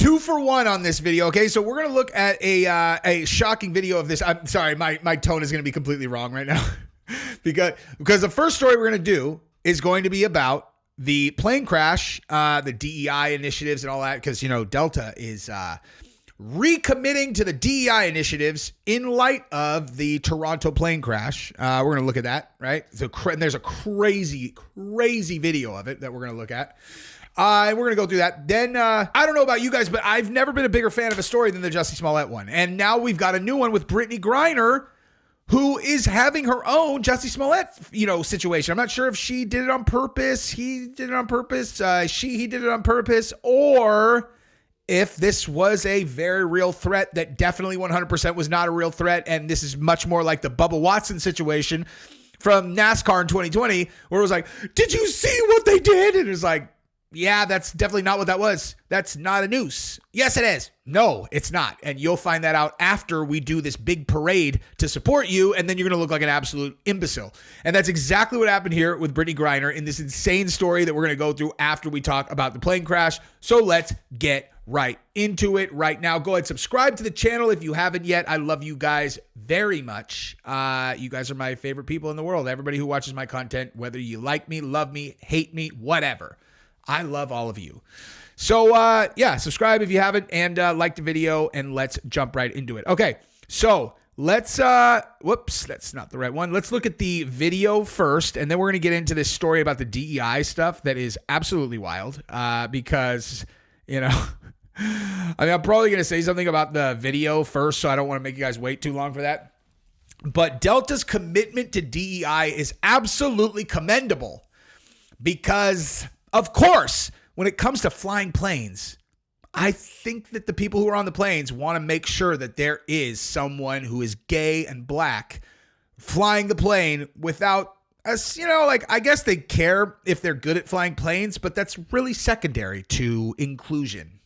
2 for 1 on this video. Okay, so we're going to look at a shocking video of this. I'm sorry, my tone is going to be completely wrong right now. because the first story we're going to do is going to be about the plane crash, the DEI initiatives and all that, because, you know, Delta is recommitting to the DEI initiatives in light of the Toronto plane crash. We're going to look at that, right? So there's a crazy video of it that we're going to look at. And we're going to go through that. Then, I don't know about you guys, but I've never been a bigger fan of a story than the Jussie Smollett one. And now we've got a new one with Brittney Griner, who is having her own Jussie Smollett, situation. I'm not sure if she did it on purpose, he did it on purpose, he did it on purpose, or if this was a very real threat that definitely 100% was not a real threat, and this is much more like the Bubba Watson situation from NASCAR in 2020, where it was like, did you see what they did? And it's like, yeah, that's definitely not what that was. That's not a noose. Yes, it is. No, it's not. And you'll find that out after we do this big parade to support you, and then you're going to look like an absolute imbecile. And that's exactly what happened here with Brittney Griner in this insane story that we're going to go through after we talk about the plane crash. So let's get right into it right now. Go ahead, subscribe to the channel if you haven't yet. I love you guys very much. You guys are my favorite people in the world. Everybody who watches my content, whether you like me, love me, hate me, whatever. I love all of you. So, subscribe if you haven't, and like the video, and let's jump right into it. Okay, so let's, whoops, that's not the right one. Let's look at the video first, and then we're going to get into this story about the DEI stuff that is absolutely wild, because, I'm probably going to say something about the video first, so I don't want to make you guys wait too long for that. But Delta's commitment to DEI is absolutely commendable, because of course, when it comes to flying planes, I think that the people who are on the planes want to make sure that there is someone who is gay and black flying the plane without us, I guess they care if they're good at flying planes, but that's really secondary to inclusion,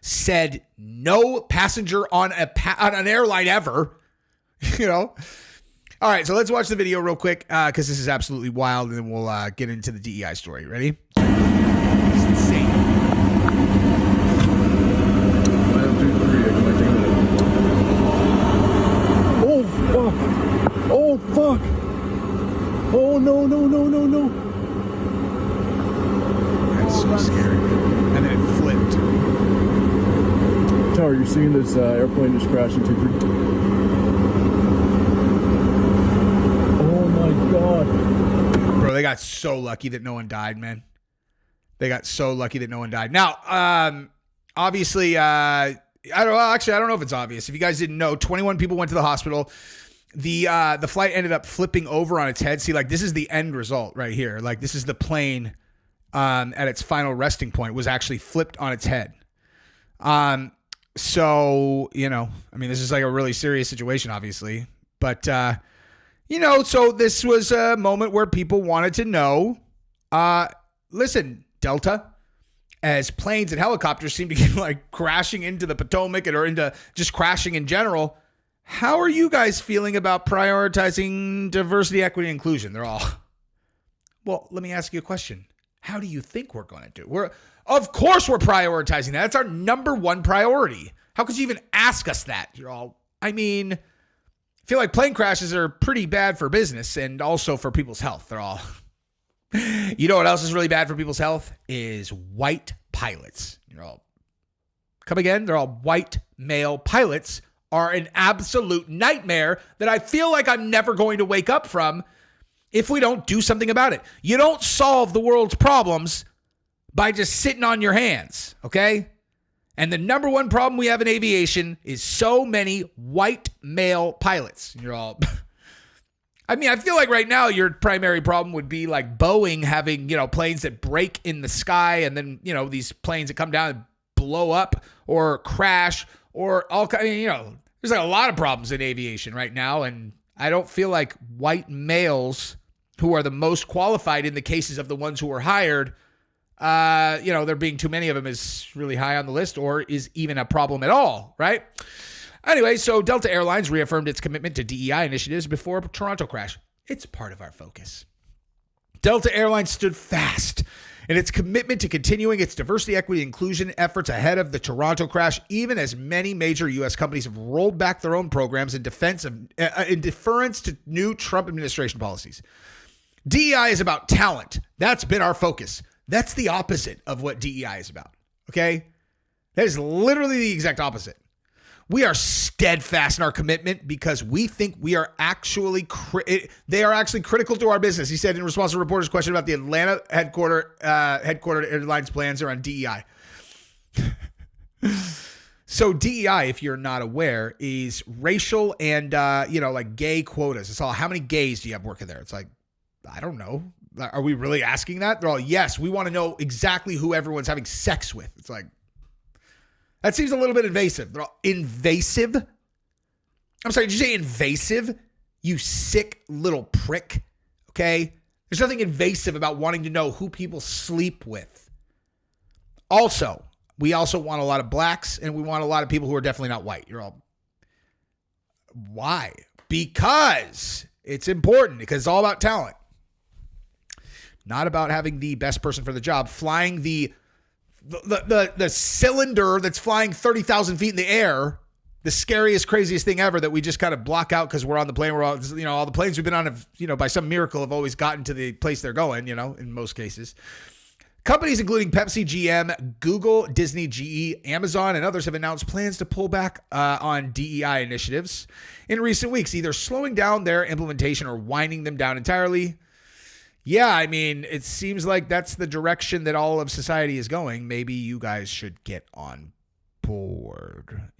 Said no passenger on an airline ever, All right, so let's watch the video real quick because this is absolutely wild, and then we'll get into the DEI story. Ready? It's insane. 1, 2, 3. I can take a minute. Oh, fuck. Oh, fuck. Oh, no. That's so scary. And then it flipped. Tower, you're seeing this airplane just crash into 3. God. Bro, they got so lucky that no one died, man. They got so lucky that no one died. Now, obviously, I don't know if it's obvious. If you guys didn't know, 21 people went to the hospital. The flight ended up flipping over on its head. See, this is the end result right here. This is the plane at its final resting point was actually flipped on its head. So, this is a really serious situation, obviously. But, so this was a moment where people wanted to know, listen, Delta, as planes and helicopters seem to get crashing into the Potomac or into just crashing in general, how are you guys feeling about prioritizing diversity, equity, and inclusion? They're all, well, let me ask you a question. How do you think we're going to do? Of course we're prioritizing that. That's our number one priority. How could you even ask us that? You're all, I feel like plane crashes are pretty bad for business and also for people's health. They're all, you know what else is really bad for people's health is white pilots. You're all, come again? They're all white male pilots are an absolute nightmare that I feel like I'm never going to wake up from if we don't do something about it. You don't solve the world's problems by just sitting on your hands, okay? And the number one problem we have in aviation is so many white male pilots. You're all, I feel like right now your primary problem would be Boeing having, planes that break in the sky and then, these planes that come down and blow up or crash or all kind there's a lot of problems in aviation right now. And I don't feel like white males who are the most qualified in the cases of the ones who were hired, there being too many of them is really high on the list or is even a problem at all, right? Anyway, so Delta Airlines reaffirmed its commitment to DEI initiatives before Toronto crash. It's part of our focus. Delta Airlines stood fast and its commitment to continuing its diversity, equity, and inclusion efforts ahead of the Toronto crash, even as many major U.S. companies have rolled back their own programs in deference to new Trump administration policies. DEI is about talent. That's been our focus. That's the opposite of what DEI is about, okay? That is literally the exact opposite. We are steadfast in our commitment because we think we are actually, they are actually critical to our business. He said in response to a reporter's question about the Atlanta headquartered airlines plans around DEI. So DEI, if you're not aware, is racial and, like gay quotas. It's all, how many gays do you have working there? It's like, I don't know. Are we really asking that? They're all, yes, we want to know exactly who everyone's having sex with. It's like, that seems a little bit invasive. They're all invasive. I'm sorry, did you say invasive? You sick little prick. Okay? There's nothing invasive about wanting to know who people sleep with. Also, we also want a lot of blacks and we want a lot of people who are definitely not white. You're all, why? Because it's important, because it's all about talent. Not about having the best person for the job, flying the cylinder that's flying 30,000 feet in the air, the scariest, craziest thing ever that we just kind of block out because we're on the plane. We're all, all the planes we've been on have, by some miracle have always gotten to the place they're going, in most cases. Companies including Pepsi, GM, Google, Disney, GE, Amazon, and others have announced plans to pull back on DEI initiatives in recent weeks, either slowing down their implementation or winding them down entirely. Yeah, I mean, it seems like that's the direction that all of society is going. Maybe you guys should get on board,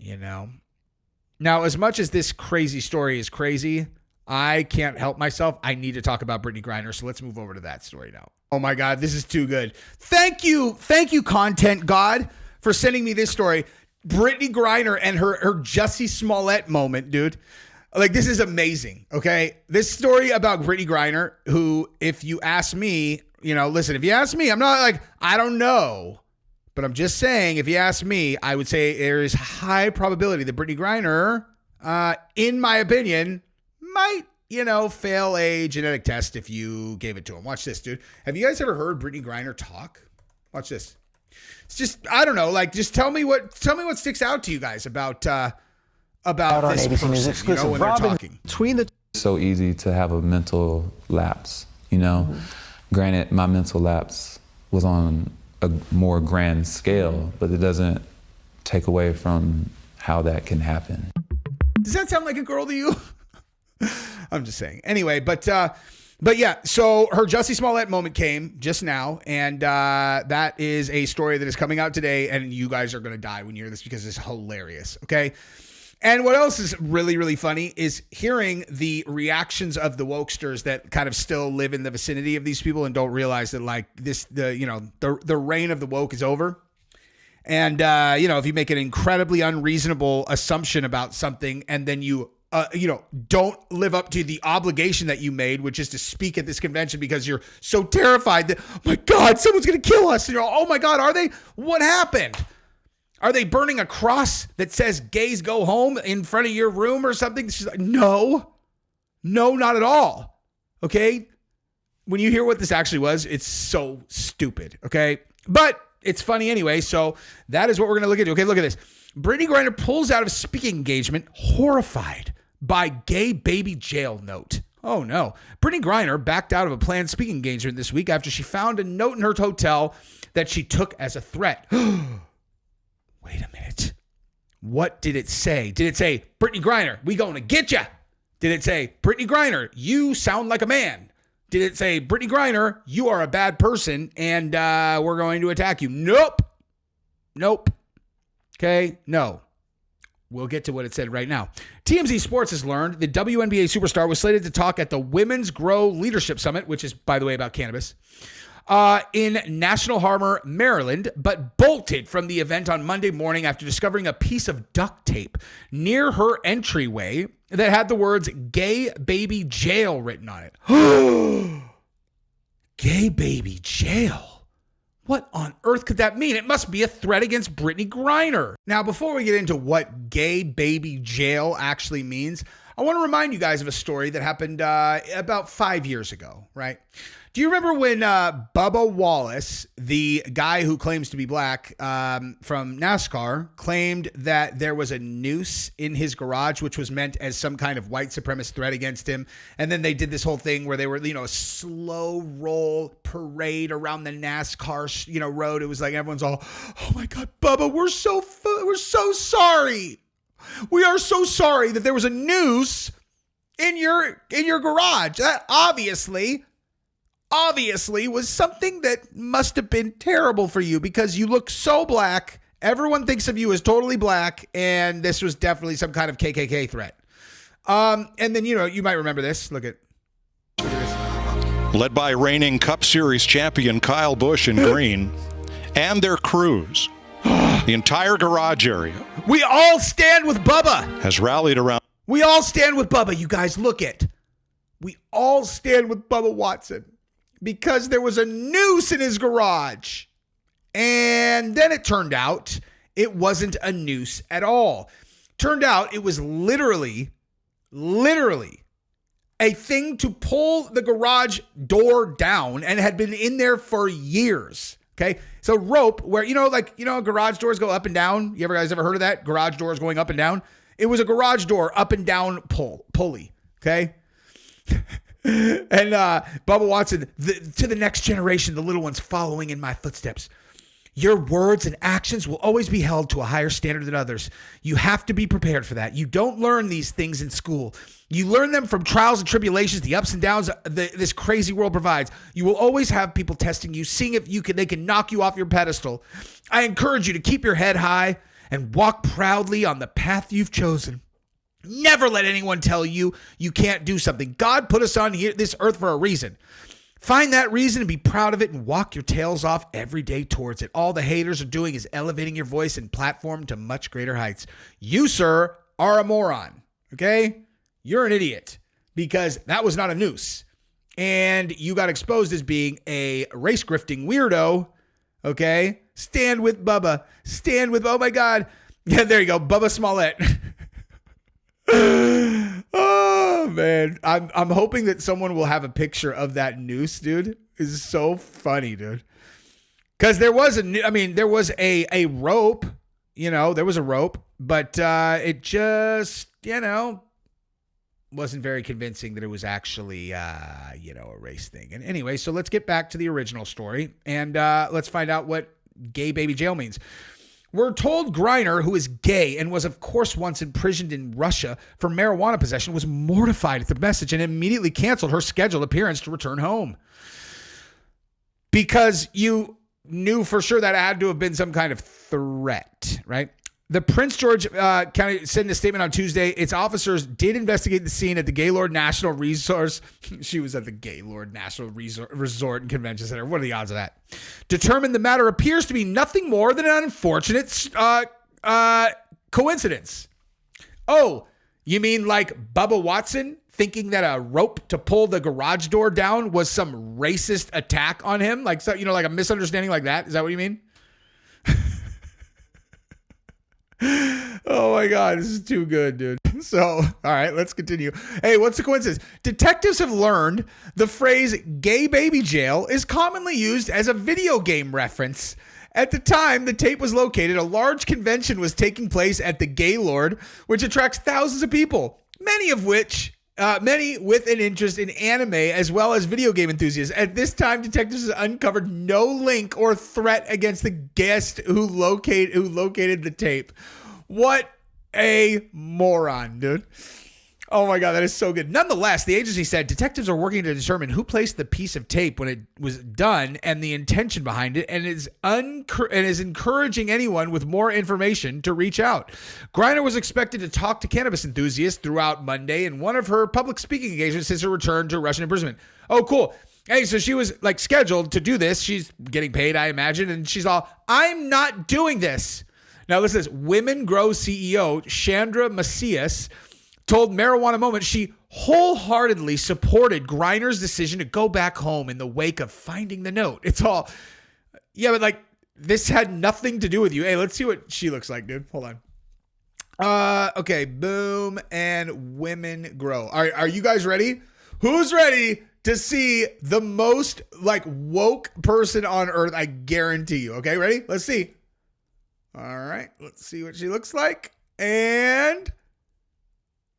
Now, as much as this crazy story is crazy, I can't help myself. I need to talk about Brittney Griner, so let's move over to that story now. Oh my God, this is too good. Thank you, content God, for sending me this story. Brittney Griner and her Jussie Smollett moment, dude. Like, this is amazing, okay? This story about Brittney Griner, who, if you ask me, listen, if you ask me, I'm not like, I don't know. But I'm just saying, if you ask me, I would say there is high probability that Brittney Griner, in my opinion, might, fail a genetic test if you gave it to him. Watch this, dude. Have you guys ever heard Brittney Griner talk? Watch this. It's just, I don't know, like, just tell me what sticks out to you guys about this ABC person, News exclusive. when they're talking. So easy to have a mental lapse, Granted, my mental lapse was on a more grand scale, but it doesn't take away from how that can happen. Does that sound like a girl to you? I'm just saying. Anyway, but yeah, so her Jussie Smollett moment came just now, and that is a story that is coming out today, and you guys are going to die when you hear this because it's hilarious, okay? And what else is really, really funny is hearing the reactions of the wokesters that kind of still live in the vicinity of these people and don't realize that, like, the reign of the woke is over. And, if you make an incredibly unreasonable assumption about something and then you don't live up to the obligation that you made, which is to speak at this convention because you're so terrified that, oh my God, someone's going to kill us. And you're all, oh my God, are they? What happened? Are they burning a cross that says gays go home in front of your room or something? She's like, no, not at all. Okay. When you hear what this actually was, it's so stupid. Okay. But it's funny anyway. So that is what we're going to look at. Okay. Look at this. Brittney Griner pulls out of speaking engagement, horrified by gay baby jail note. Oh no. Brittney Griner backed out of a planned speaking engagement this week after she found a note in her hotel that she took as a threat. Wait a minute. What did it say? Did it say, Brittney Griner, we going to get you? Did it say, Brittney Griner, you sound like a man? Did it say, Brittney Griner, you are a bad person and we're going to attack you? Nope. Okay, no. We'll get to what it said right now. TMZ Sports has learned the WNBA superstar was slated to talk at the Women's Grow Leadership Summit, which is, by the way, about cannabis, in National Harbor, Maryland, but bolted from the event on Monday morning after discovering a piece of duct tape near her entryway that had the words "Gay Baby Jail" written on it. Gay Baby Jail? What on earth could that mean? It must be a threat against Brittney Griner. Now, before we get into what Gay Baby Jail actually means, I want to remind you guys of a story that happened about 5 years ago, right? Do Do you remember when Bubba Wallace, the guy who claims to be black from NASCAR, claimed that there was a noose in his garage, which was meant as some kind of white supremacist threat against him? And then they did this whole thing where they were, a slow roll parade around the NASCAR, road. It was like everyone's all, oh my God, Bubba, we're so sorry. We are so sorry that there was a noose in your garage. That obviously was something that must have been terrible for you because you look so black. Everyone thinks of you as totally black, and this was definitely some kind of KKK threat. And then, you might remember this. Look at this. Led by reigning Cup Series champion Kyle Busch in green and their crews. The entire garage area. We all stand with Bubba. Has rallied around. We all stand with Bubba. You guys, look it. We all stand with Bubba Watson because there was a noose in his garage. And then it turned out it wasn't a noose at all. Turned out it was literally a thing to pull the garage door down and had been in there for years. Okay, so rope where, garage doors go up and down. You guys ever heard of that? Garage doors going up and down. It was a garage door up and down pulley. Okay. And Bubba Watson, to the next generation, the little ones following in my footsteps. Your words and actions will always be held to a higher standard than others. You have to be prepared for that. You don't learn these things in school. You learn them from trials and tribulations, the ups and downs this crazy world provides. You will always have people testing you, seeing if they can knock you off your pedestal. I encourage you to keep your head high and walk proudly on the path you've chosen. Never let anyone tell you you can't do something. God put us on this earth for a reason. Find that reason and be proud of it and walk your tails off every day towards it. All the haters are doing is elevating your voice and platform to much greater heights. You, sir, are a moron, okay? You're an idiot because that was not a noose. And you got exposed as being a race grifting weirdo, okay? Stand with Bubba. Oh my God. Yeah, there you go. Bubba Smollett. Oh man, I'm hoping that someone will have a picture of that noose, dude. It's so funny, dude. Because there was a rope, there was a rope, but it just, wasn't very convincing that it was actually, a race thing. And anyway, so let's get back to the original story and let's find out what gay baby jail means. We're told Griner, who is gay and was, of course, once imprisoned in Russia for marijuana possession, was mortified at the message and immediately canceled her scheduled appearance to return home. Because you knew for sure that had to have been some kind of threat, right? The Prince George County said in a statement on Tuesday, its officers did investigate the scene at the Gaylord National Resource. She was at the Gaylord National Resort and Convention Center. What are the odds of that? Determined the matter appears to be nothing more than an unfortunate coincidence. Oh, you mean like Bubba Watson thinking that a rope to pull the garage door down was some racist attack on him? Like, so, like a misunderstanding like that? Is that what you mean? Oh my God, this is too good, dude. So, all right, let's continue. Hey, what's the coincidence? Detectives have learned the phrase gay baby jail is commonly used as a video game reference. At the time the tape was located, a large convention was taking place at the Gaylord, which attracts thousands of people, many with an interest in anime as well as video game enthusiasts. At this time, detectives uncovered no link or threat against the guest who located the tape. What a moron, dude. Oh my God, that is so good. Nonetheless, the agency said detectives are working to determine who placed the piece of tape when it was done and the intention behind it, and is encouraging anyone with more information to reach out. Griner was expected to talk to cannabis enthusiasts throughout Monday in one of her public speaking engagements since her return to Russian imprisonment. Oh, cool. Hey, so she was scheduled to do this. She's getting paid, I imagine, and she's all, I'm not doing this. Now listen to this. Women Grow CEO Chandra Macias told Marijuana Moment she wholeheartedly supported Griner's decision to go back home in the wake of finding the note. It's all, yeah, but this had nothing to do with you. Hey, let's see what she looks like, dude. Hold on. Okay, boom, and Women Grow. Are you guys ready? Who's ready to see the most like woke person on earth. I guarantee you. Okay, ready? Let's see. All right, let's see what she looks like. And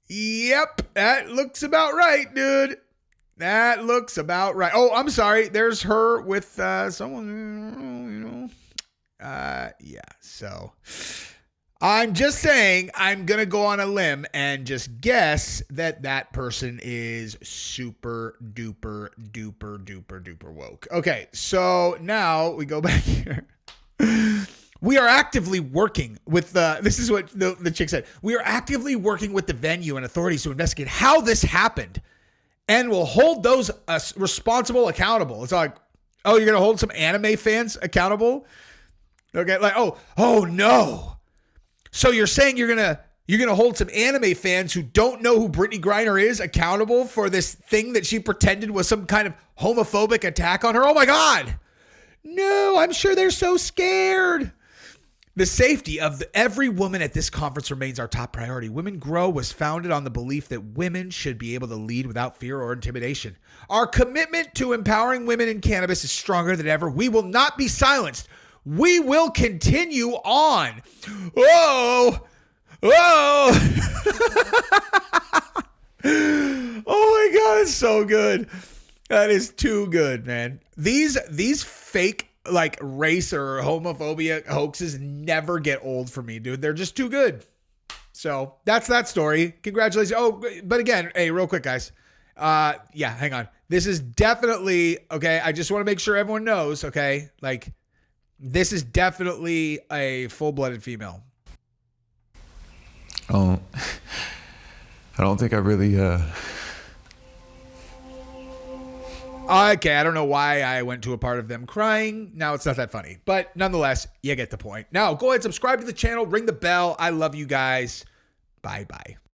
yep, that looks about right, dude. That looks about right. Oh, I'm sorry. There's her with someone, yeah. So I'm just saying, I'm going to go on a limb and just guess that that person is super duper duper duper duper woke. Okay. So now we go back here. We are actively working with this is what the chick said. We are actively working with the venue and authorities to investigate how this happened and will hold those responsible accountable. It's like, oh, you're going to hold some anime fans accountable? Okay. Like, oh no. So you're saying you're going to hold some anime fans who don't know who Brittney Griner is accountable for this thing that she pretended was some kind of homophobic attack on her? Oh my God. No, I'm sure they're so scared. The safety of every woman at this conference remains our top priority. Women Grow was founded on the belief that women should be able to lead without fear or intimidation. Our commitment to empowering women in cannabis is stronger than ever. We will not be silenced. We will continue on. Whoa. Whoa. Oh my God, it's so good. That is too good, man. These fake like race or homophobia hoaxes never get old for me, dude. They're just too good. So that's that story. Congratulations. Oh, but again, hey, real quick, guys. Yeah, hang on. This is definitely, okay, I just want to make sure everyone knows, okay? Like, this is definitely a full-blooded female. I don't think I really, Okay, I don't know why I went to a part of them crying. Now it's not that funny. But nonetheless, you get the point. Now, go ahead, subscribe to the channel, ring the bell. I love you guys. Bye-bye.